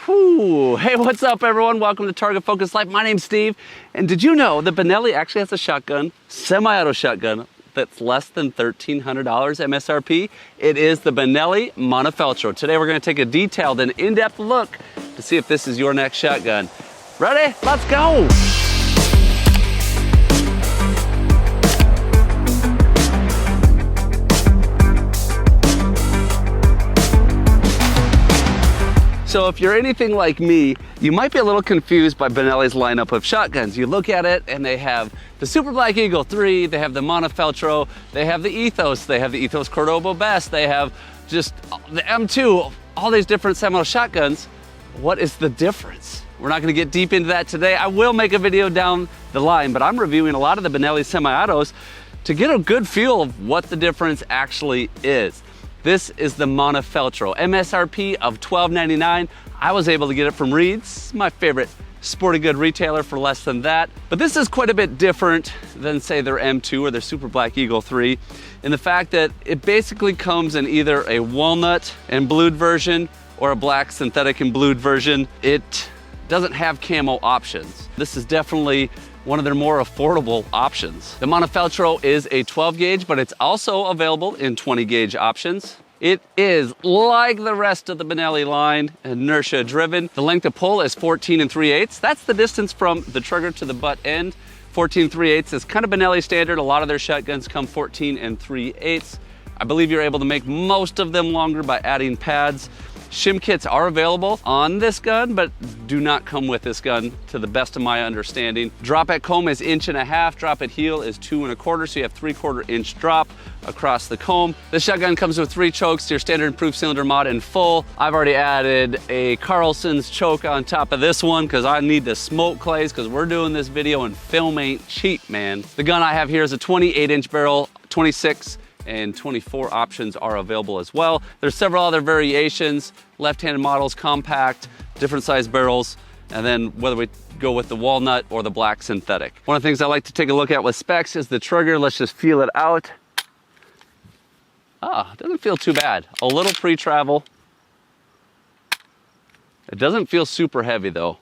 Whew. Hey, what's up everyone? Welcome to Target Focused Life. My name's Steve, and did you know that Benelli actually has a shotgun, semi-auto shotgun, that's less than $1,300 MSRP? It is the Benelli Montefeltro. Today we're going to take a detailed and in-depth look to see if this is your next shotgun. Ready? Let's go! So if you're anything like me, you might be a little confused by Benelli's lineup of shotguns. You look at it and they have the Super Black Eagle 3, they have the Montefeltro, they have the Ethos, they have the Ethos Cordoba Best, they have just the M2, all these different semi-auto shotguns. What is the difference? We're not gonna get deep into that today. I will make a video down the line, but I'm reviewing a lot of the Benelli semi-autos to get a good feel of what the difference actually is. This is the Montefeltro, MSRP of $12.99. I was able to get it from Reed's, my favorite sporting good retailer, for less than that. But this is quite a bit different than say their M2 or their Super Black Eagle 3 in the fact that it basically comes in either a walnut and blued version or a black synthetic and blued version. It doesn't have camo options. This is definitely one of their more affordable options. The Montefeltro is a 12 gauge, but it's also available in 20 gauge options. It is, like the rest of the Benelli line, inertia driven. The length of pull is 14 3/8. That's the distance from the trigger to the butt end. 14 3/8 is kind of Benelli standard. A lot of their shotguns come 14 3/8. I believe you're able to make most of them longer by adding pads. Shim kits are available on this gun, but do not come with this gun to the best of my understanding. Drop at comb is 1.5 inches, drop at heel is 2 1/4, so you have 3/4 inch drop across the comb. This shotgun comes with 3 chokes, your standard improved cylinder mod in full. I've already added a Carlson's choke on top of this one because I need the smoke clays because we're doing this video and film ain't cheap, man. The gun I have here is a 28-inch barrel, 26 and 24 options are available as well. There's several other variations, left-handed models, compact, different size barrels, and then whether we go with the walnut or the black synthetic. One of the things I like to take a look at with specs is the trigger. Let's just feel it out. It doesn't feel too bad. A little pre-travel. It doesn't feel super heavy though.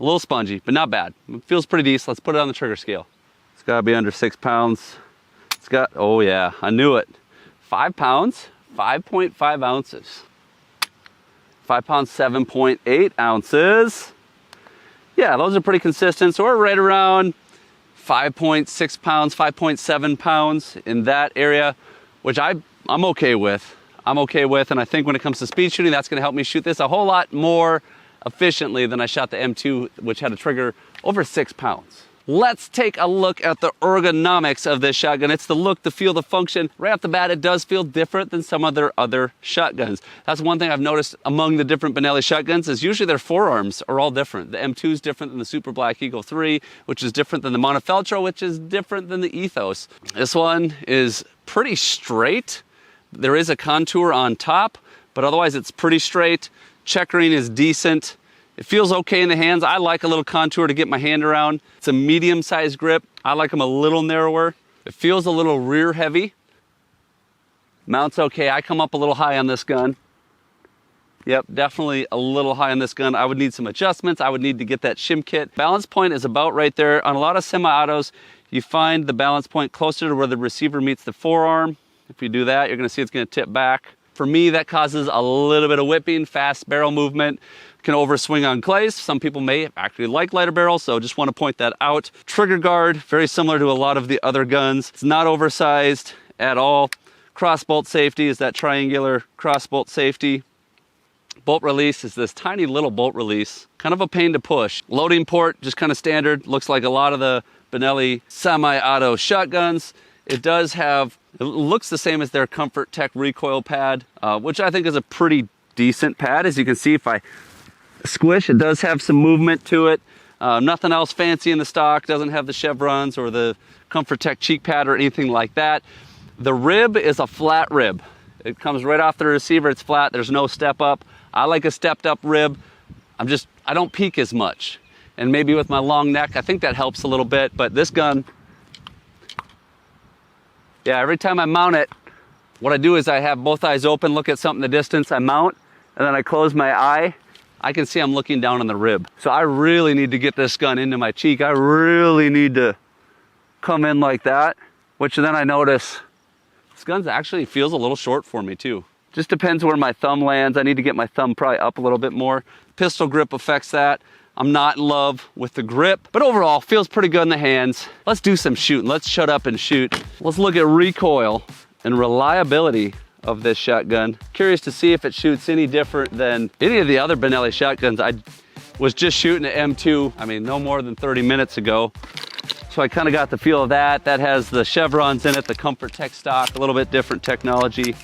A little spongy, but not bad. It feels pretty decent. Let's put it on the trigger scale. It's gotta be under 6 pounds. It's got, oh yeah, I knew it. 5 pounds, 5.5 ounces. 5 pounds, 7.8 ounces. Yeah, those are pretty consistent. So we're right around 5.6 pounds, 5.7 pounds in that area, which I'm okay with. I'm okay with, and I think when it comes to speed shooting, that's gonna help me shoot this a whole lot more efficiently than I shot the M2, which had a trigger over 6 pounds. Let's take a look at the ergonomics of this shotgun. It's the look, the feel, the function. Right off the bat, it does feel different than some of their other shotguns. That's one thing I've noticed among the different Benelli shotguns is usually their forearms are all different. The M2 is different than the Super Black Eagle 3, which is different than the Montefeltro, which is different than the Ethos. This one is pretty straight. There is a contour on top, but otherwise it's pretty straight. Checkering is decent. It feels okay in the hands. I like a little contour to get my hand around. It's a medium-sized grip. I like them a little narrower. It feels a little rear heavy. Mounts okay. I come up a little high on this gun. Yep, definitely a little high on this gun. I would need some adjustments. I would need to get that shim kit. Balance point is about right there. On a lot of semi-autos, you find the balance point closer to where the receiver meets the forearm. If you do that, you're gonna see it's gonna tip back. For me, that causes a little bit of whipping, fast barrel movement. Can overswing on clays. Some people may actually like lighter barrels, so just want to point that out. Trigger guard, very similar to a lot of the other guns. It's not oversized at all. Cross bolt safety is that triangular cross bolt safety. Bolt release is this tiny little bolt release. Kind of a pain to push. Loading port, just kind of standard. Looks like a lot of the Benelli semi-auto shotguns. It does have, it looks the same as their Comfort Tech recoil pad, which I think is a pretty decent pad. As you can see, if I squish, it does have some movement to it. Nothing else fancy in the stock. Doesn't have the chevrons or the Comfort Tech cheek pad or anything like that. The rib is a flat rib. It comes right off the receiver. It's flat. There's no step up. I like a stepped up rib. I don't peak as much. And maybe with my long neck, I think that helps a little bit. But this gun, yeah, every time I mount it, what I do is I have both eyes open, look at something in the distance, I mount, and then I close my eye. I can see I'm looking down on the rib. So I really need to get this gun into my cheek. I really need to come in like that, which then I notice this gun actually feels a little short for me too. Just depends where my thumb lands. I need to get my thumb probably up a little bit more. Pistol grip affects that. I'm not in love with the grip, but overall feels pretty good in the hands. Let's do some shooting. Let's shut up and shoot. Let's look at recoil and reliability of this shotgun. Curious to see if it shoots any different than any of the other Benelli shotguns. I was just shooting at M2, I mean, no more than 30 minutes ago. So I kind of got the feel of that. That has the chevrons in it, the Comfort Tech stock, a little bit different technology.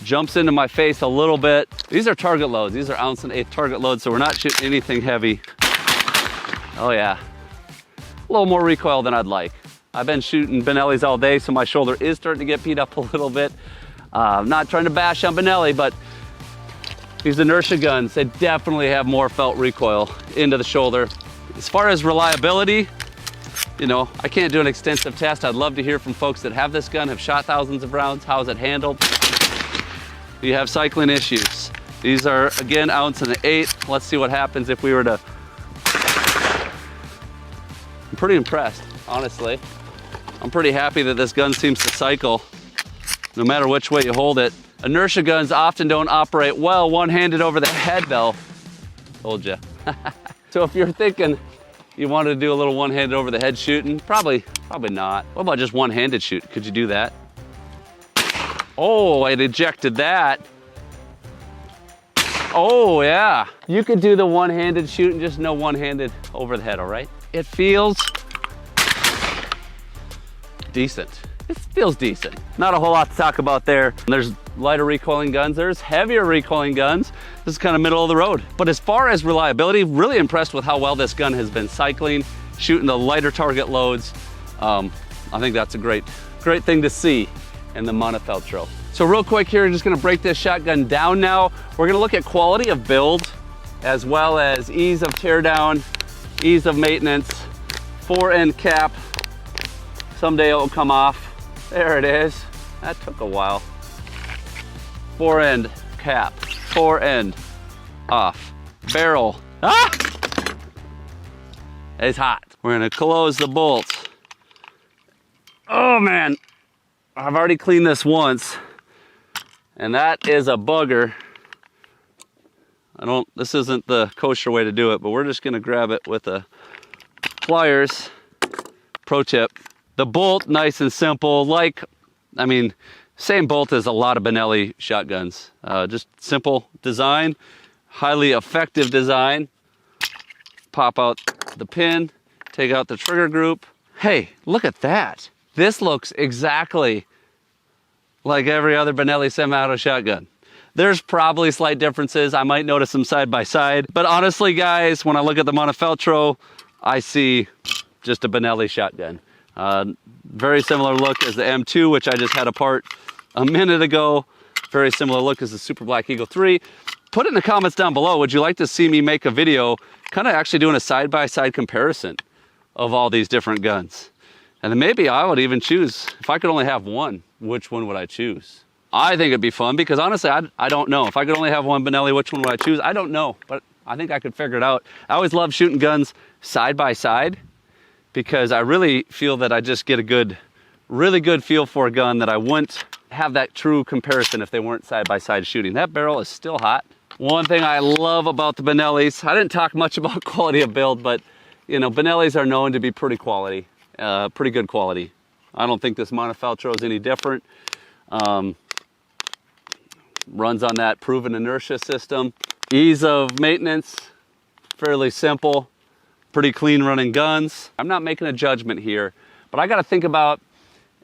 Jumps into my face a little bit. These are target loads. These are 1.1/8 target loads, so we're not shooting anything heavy. Oh yeah, a little more recoil than I'd like. I've been shooting Benellis all day, so my shoulder is starting to get beat up a little bit. I'm not trying to bash on Benelli, but these inertia guns, they definitely have more felt recoil into the shoulder. As far as reliability, you know, I can't do an extensive test. I'd love to hear from folks that have this gun, have shot thousands of rounds. How's it handled? Do you have cycling issues? These are, again, 1.1/8. Let's see what happens if we were to... I'm pretty impressed, honestly. I'm pretty happy that this gun seems to cycle, no matter which way you hold it. Inertia guns often don't operate well one-handed over the head, though. Told ya. So if you're thinking you wanted to do a little one-handed over the head shooting, probably not. What about just one-handed shoot? Could you do that? Oh, it ejected that. Oh yeah. You could do the one-handed shoot and just no one-handed over the head, all right? It feels decent. It feels decent. Not a whole lot to talk about there. There's lighter recoiling guns, there's heavier recoiling guns. This is kind of middle of the road. But as far as reliability, really impressed with how well this gun has been cycling, shooting the lighter target loads. I think that's a great thing to see in the Montefeltro. So real quick here, just gonna break this shotgun down now. We're gonna look at quality of build, as well as ease of teardown, ease of maintenance, fore-end cap. Someday it'll come off. There it is. That took a while. Fore-end cap, fore-end off. Barrel, it's hot. We're gonna close the bolts. Oh man, I've already cleaned this once, and that is a bugger. This isn't the kosher way to do it, but we're just gonna grab it with a pliers. Pro tip, the bolt, nice and simple, same bolt as a lot of Benelli shotguns. Just simple design, highly effective design. Pop out the pin, take out the trigger group. Hey, look at that. This looks exactly like every other Benelli semi-auto shotgun. There's probably slight differences. I might notice them side by side, but honestly guys, when I look at the Montefeltro, I see just a Benelli shotgun. Very similar look as the M2, which I just had apart a minute ago. Very similar look as the Super Black Eagle 3. Put it in the comments down below. Would you like to see me make a video kind of actually doing a side-by-side comparison of all these different guns? And then maybe I would even choose, if I could only have one, which one would I choose? I think it'd be fun because honestly, I don't know. If I could only have one Benelli, which one would I choose? I don't know, but I think I could figure it out. I always love shooting guns side by side because I really feel that I just get a really good feel for a gun that I wouldn't have that true comparison if they weren't side by side shooting. That barrel is still hot. One thing I love about the Benellis, I didn't talk much about quality of build, but you know, Benellis are known to be pretty good quality. I don't think this Montefeltro is any different. Runs on that proven inertia system. Ease of maintenance, fairly simple, pretty clean running guns. I'm not making a judgment here, but I got to think about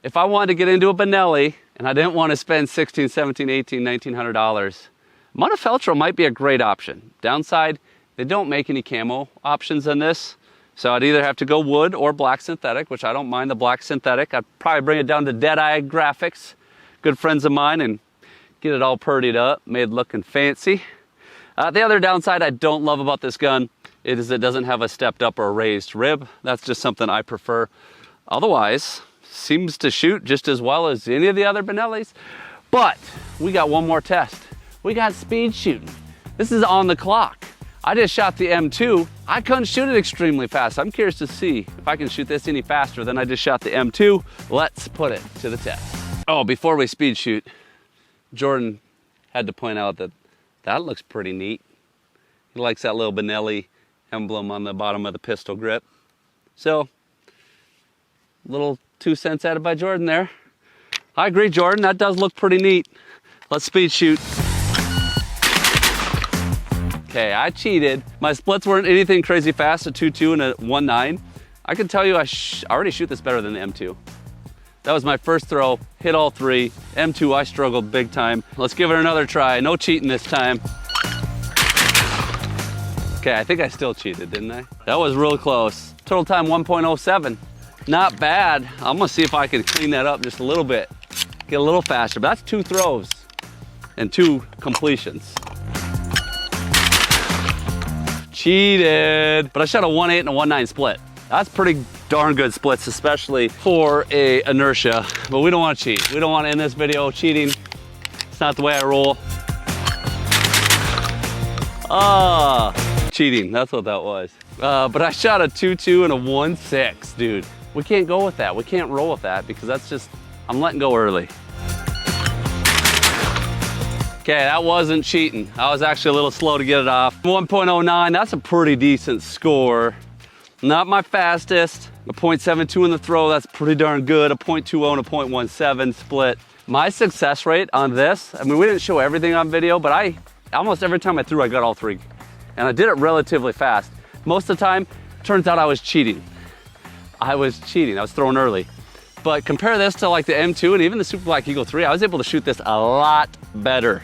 if I wanted to get into a Benelli and I didn't want to spend $1,600, $1,700, $1,800, $1,900, Montefeltro might be a great option. Downside, they don't make any camo options in this. So I'd either have to go wood or black synthetic, which I don't mind the black synthetic. I'd probably bring it down to Deadeye Graphics, good friends of mine, and get it all purdied up, made looking fancy. The other downside I don't love about this gun is it doesn't have a stepped up or a raised rib. That's just something I prefer. Otherwise, seems to shoot just as well as any of the other Benellis. But we got one more test. we got speed shooting. This is on the clock. I just shot the M2. I couldn't shoot it extremely fast. I'm curious to see if I can shoot this any faster than I just shot the M2. Let's put it to the test. Oh, before we speed shoot, Jordan had to point out that that looks pretty neat. He likes that little Benelli emblem on the bottom of the pistol grip. So, little 2 cents added by Jordan there. I agree, Jordan, that does look pretty neat. Let's speed shoot. Okay, I cheated. My splits weren't anything crazy fast, a 2.2 and a 1.9. I can tell you I already shoot this better than the M2. That was my first throw, hit all 3. M2, I struggled big time. Let's give it another try. No cheating this time. Okay, I think I still cheated, didn't I? That was real close. Total time 1.07. Not bad. I'm gonna see if I can clean that up just a little bit. Get a little faster, but that's 2 throws and 2 completions. Cheated, but I shot a 1.8 and a 1.9 split. That's pretty darn good splits, especially for a inertia, but we don't want to cheat. We don't want to end this video cheating. It's not the way I roll. Cheating, that's what that was. But I shot a 2.2 and a 1.6, dude. We can't go with that. We can't roll with that because that's just, I'm letting go early. Okay, that wasn't cheating. I was actually a little slow to get it off. 1.09, that's a pretty decent score. Not my fastest. A 0.72 in the throw, that's pretty darn good. A 0.20 and a 0.17 split. My success rate on this, I mean, we didn't show everything on video, but almost every time I threw, I got all 3. And I did it relatively fast. Most of the time, turns out I was cheating. I was throwing early. But compare this to like the M2 and even the Super Black Eagle 3, I was able to shoot this a lot better,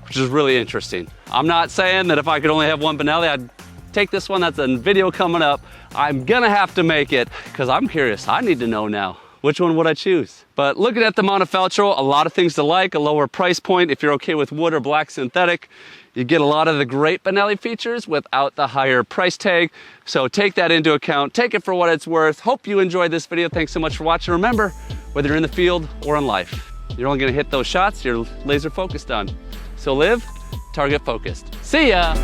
which is really interesting. I'm not saying that if I could only have one Benelli, I'd take this one. That's a video coming up. I'm gonna have to make it because I'm curious. I need to know now. Which one would I choose? But looking at the Montefeltro, a lot of things to like, a lower price point. If you're okay with wood or black synthetic, you get a lot of the great Benelli features without the higher price tag. So take that into account, take it for what it's worth. Hope you enjoyed this video. Thanks so much for watching. Remember, whether you're in the field or in life, you're only gonna hit those shots you're laser focused on. So live target focused. See ya.